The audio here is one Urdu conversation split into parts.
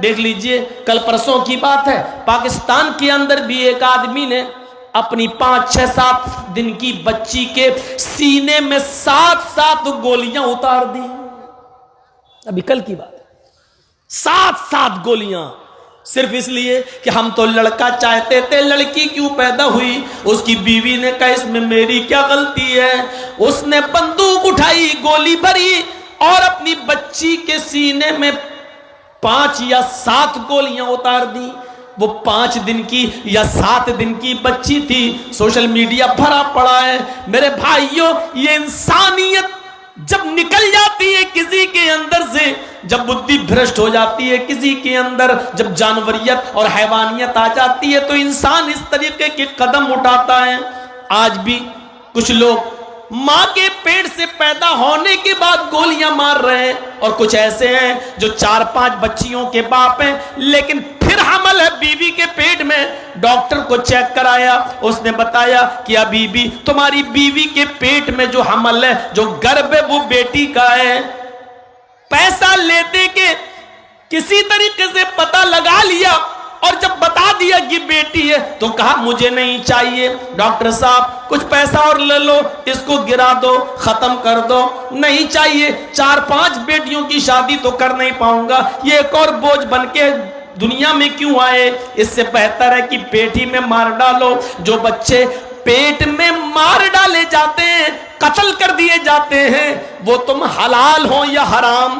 دیکھ لیجئے کل پرسوں کی بات ہے، پاکستان کے اندر بھی ایک آدمی نے اپنی 5 6 7 دن کی بچی کے سینے میں 7 گولیاں اتار دی. ابھی کل کی بات ہے، 7 گولیاں، صرف اس لیے کہ ہم تو لڑکا چاہتے تھے، لڑکی کیوں پیدا ہوئی؟ اس کی بیوی نے کہا اس میں میری کیا غلطی ہے؟ اس نے بندوق اٹھائی، گولی بھری اور اپنی بچی کے سینے میں 5 یا 7 گولیاں اتار دی. وہ 5 دن کی یا 7 دن کی بچی تھی. سوشل میڈیا بھرا پڑا ہے. میرے بھائیوں، یہ انسانیت جب نکل جاتی ہے کسی کے اندر سے، جب بدھی بھرشٹ ہو جاتی ہے کسی کے اندر، جب جانوریت اور حیوانیت آ جاتی ہے تو انسان اس طریقے کے قدم اٹھاتا ہے. آج بھی کچھ لوگ ماں کے پیٹ سے پیدا ہونے کے بعد گولیاں مار رہے ہیں، اور کچھ ایسے ہیں جو 4 5 بچیوں کے باپ ہیں لیکن پھر حمل ہے بیوی کے پیٹ میں. ڈاکٹر کو چیک کرایا، اس نے بتایا کہ ابھی بھی تمہاری بیوی کے پیٹ میں جو حمل ہے، جو گربھ ہے، وہ بیٹی کا ہے. پیسہ لیتے کہ کسی طریقے سے پتہ لگا لیا، اور جب بتا دیا کہ بیٹی ہے تو کہا مجھے نہیں چاہیے، ڈاکٹر صاحب کچھ پیسہ اور لے لو، اس کو گرا دو، ختم کر دو. نہیں چاہیے، 4 5 بیٹیوں کی شادی تو کر نہیں پاؤں گا، یہ ایک اور بوجھ بن کے دنیا میں کیوں آئے؟ اس سے بہتر ہے کہ پیٹ ہی میں مار ڈالو. جو بچے پیٹ میں مار ڈالے جاتے ہیں، قتل کر دیے جاتے ہیں، وہ تم حلال ہو یا حرام،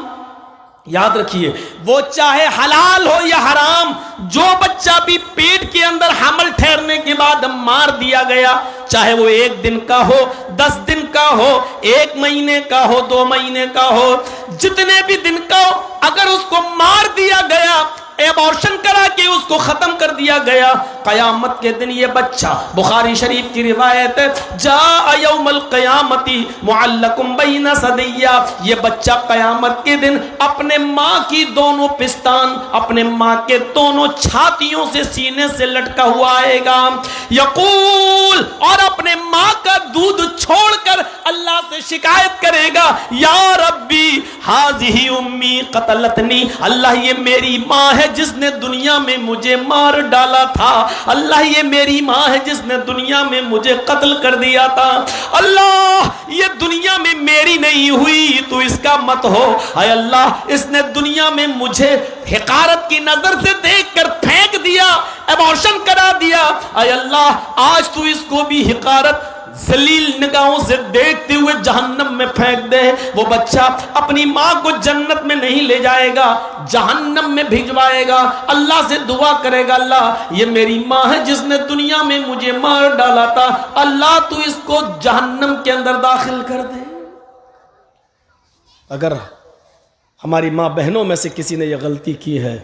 یاد رکھیے، وہ چاہے حلال ہو یا حرام، جو بچہ بھی پیٹ کے اندر حمل ٹھہرنے کے بعد مار دیا گیا، چاہے وہ 1 دن کا ہو، 10 دن کا ہو، 1 مہینے کا ہو، 2 مہینے کا ہو، جتنے بھی دن کا ہو، اگر اس کو مار دیا گیا، ایبارشن کرا کے اس کو ختم کر دیا گیا، قیامت کے دن یہ بچہ، بخاری شریف کی روایت ہے، جاء یوم القیامت معلق بین ثدیہ، یہ بچہ قیامت کے دن اپنے ماں کی دونوں پستان، اپنے ماں کے دونوں چھاتیوں سے سینے سے لٹکا ہوا آئے گا. یقول، اور اپنے ماں کا دودھ چھوڑ کر اللہ سے شکایت کرے گا، یا ربی ہذہ امی قتلتنی، اللہ یہ میری ماں ہے جس نے دنیا میں مجھے مار ڈالا تھا، اللہ یہ میری ماں ہے جس نے دنیا میں مجھے قتل کر دیا تھا، اللہ یہ دنیا میں میری نہیں ہوئی تو اس کا مت ہو، اے اللہ اس نے دنیا میں مجھے حقارت کی نظر سے دیکھ کر پھینک دیا، ایبارشن کرا دیا، اے اللہ آج تو اس کو بھی حقارت ذلیل نگاہوں سے دیکھتے ہوئے جہنم میں پھینک دے. وہ بچہ اپنی ماں کو جنت میں نہیں لے جائے گا، جہنم میں بھجوائے گا. اللہ سے دعا کرے گا، اللہ یہ میری ماں ہے جس نے دنیا میں مجھے مار ڈالا تھا، اللہ تو اس کو جہنم کے اندر داخل کر دے. اگر ہماری ماں بہنوں میں سے کسی نے یہ غلطی کی ہے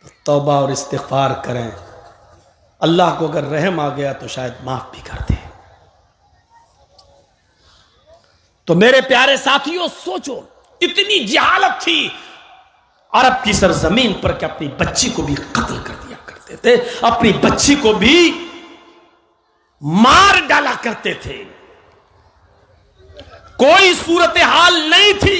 تو توبہ اور استغفار کریں. اللہ کو اگر رحم آ گیا تو شاید معاف بھی کر دے. تو میرے پیارے ساتھیوں، سوچو، اتنی جہالت تھی عرب کی سرزمین پر کہ اپنی بچی کو بھی قتل کر دیا کرتے تھے، اپنی بچی کو بھی مار ڈالا کرتے تھے. کوئی صورتحال نہیں تھی.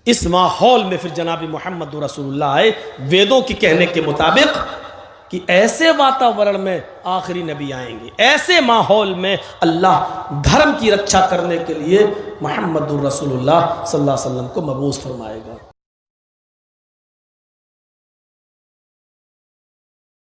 اس ماحول میں پھر جناب محمد رسول اللہ آئے، ویدوں کی کہنے کے مطابق کہ ایسے واتاورن میں آخری نبی آئیں گے، ایسے ماحول میں اللہ دھرم کی رکشا کرنے کے لیے محمد رسول اللہ صلی اللہ علیہ وسلم کو مبعوث فرمائے گا.